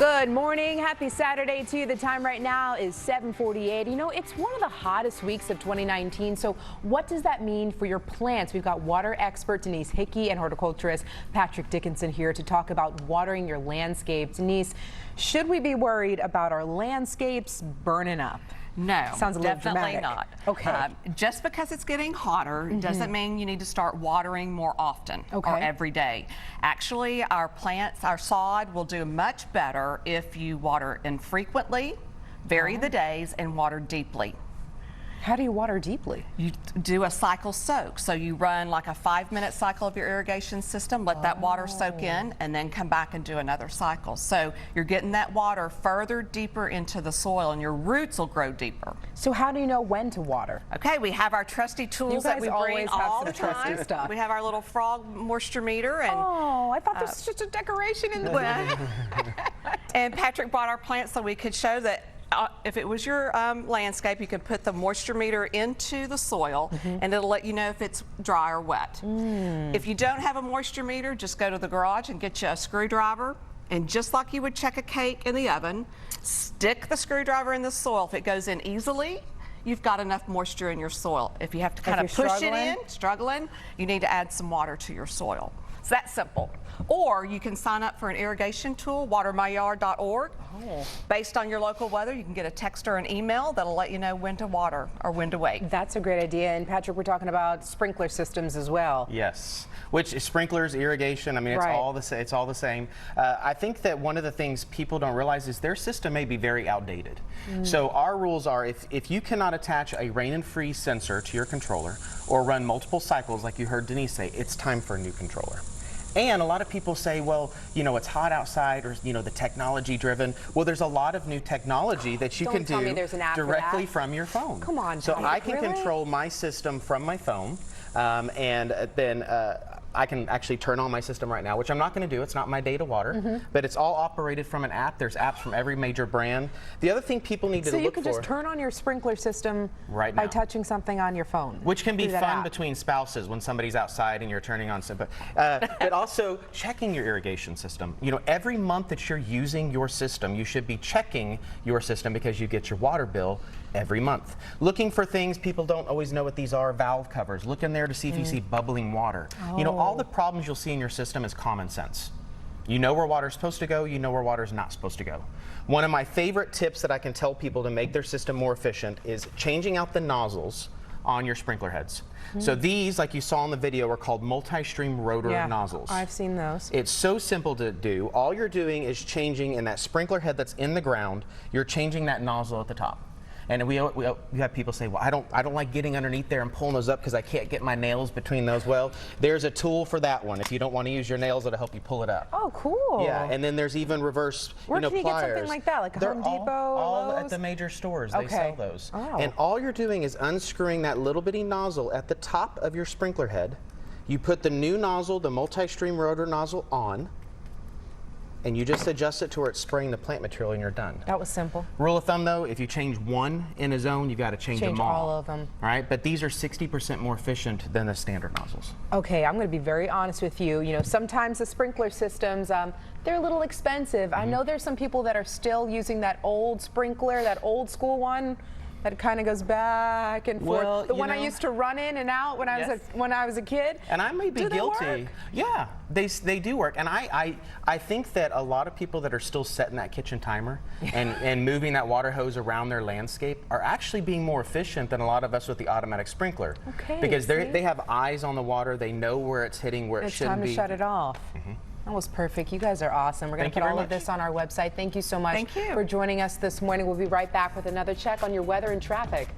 Good morning. Happy Saturday to you. The time right now is 7:48. You know, it's one of the hottest weeks of 2019. So what does that mean for your plants? We've got water expert Denise Hickey and horticulturist Patrick Dickinson here to talk about watering your landscape. Denise, should we be worried about our landscapes burning up? No, sounds a little definitely dramatic. not. Okay. Just because it's getting hotter doesn't mean you need to start watering more often or every day. Actually, our plants, our sod will do much better if you water infrequently, vary the days, and water deeply. How do you water deeply? You do a cycle soak. So you run like a 5-minute cycle of your irrigation system, let that water soak in, and then come back and do another cycle. So you're getting that water further deeper into the soil and your roots will grow deeper. So how do you know when to water? Okay, we have our trusty tools that we bring all the time. Stuff. We have our little frog moisture meter. And, oh, I thought this was just a decoration in the And Patrick brought our plants so we could show that if it was your landscape, you can put the moisture meter into the soil and it'll let you know if it's dry or wet. If you don't have a moisture meter, just go to the garage and get you a screwdriver, and just like you would check a cake in the oven, stick the screwdriver in the soil. If it goes in easily, you've got enough moisture in your soil. If you have to kind of push it in, struggling, you need to add some water to your soil. It's that simple. Or you can sign up for an irrigation tool, watermyyard.org. Based on your local weather, you can get a text or an email that'll let you know when to water or when to wait. That's a great idea. And Patrick, we're talking about sprinkler systems as well. Yes, which sprinklers, irrigation, I mean, it's all the same. I think that one of the things people don't realize is their system may be very outdated. So our rules are if you cannot attach a rain and freeze sensor to your controller or run multiple cycles like you heard Denise say, it's time for a new controller. And a lot of people say, well, you know, it's hot outside, or, you know, the technology driven. Well, there's a lot of new technology that you can do directly from your phone. Come on, so I can control my system from my phone, and then I can actually turn on my system right now, which I'm not going to do. It's not my day to water, but it's all operated from an app. There's apps from every major brand. The other thing people need to look for. So you can just turn on your sprinkler system right now by touching something on your phone. Which can be fun between spouses when somebody's outside and you're turning on something. But also checking your irrigation system. You know, every month that you're using your system, you should be checking your system because you get your water bill every month. Looking for things, people don't always know what these are, valve covers. Look in there to see if you see bubbling water. You know, all the problems you'll see in your system is common sense. You know where water's supposed to go, you know where water's not supposed to go. One of my favorite tips that I can tell people to make their system more efficient is changing out the nozzles on your sprinkler heads. So these, like you saw in the video, are called multi-stream rotor nozzles. I've seen those. It's so simple to do. All you're doing is changing in that sprinkler head that's in the ground, you're changing that nozzle at the top. And we have people say, well, I don't like getting underneath there and pulling those up because I can't get my nails between those. Well, there's a tool for that one. If you don't want to use your nails, it'll help you pull it up. Oh, cool. Yeah, and then there's even reverse, Where pliers. Where can you get something like that, like a Home Depot? All at the major stores. They sell those. And all you're doing is unscrewing that little bitty nozzle at the top of your sprinkler head. You put the new nozzle, the multi-stream rotor nozzle, on, and you just adjust it to where it's spraying the plant material and you're done. That was simple. Rule of thumb though, if you change one in a zone, you've got to change them all. All of them. All right, but these are 60% more efficient than the standard nozzles. Okay, I'm going to be very honest with you. You know, sometimes the sprinkler systems, they're a little expensive. I know there's some people that are still using that old sprinkler, that old school one. That kind of goes back and forth. Well, the one I used to run in and out when I was a kid. And I may be guilty. Yeah, they do work. And I think that a lot of people that are still setting that kitchen timer and moving that water hose around their landscape are actually being more efficient than a lot of us with the automatic sprinkler. Okay. Because they have eyes on the water. They know where it's hitting, where it shouldn't be. It's time to shut it off. That was perfect. You guys are awesome. We're going to put all of this on our website. Thank you so much for joining us this morning. We'll be right back with another check on your weather and traffic.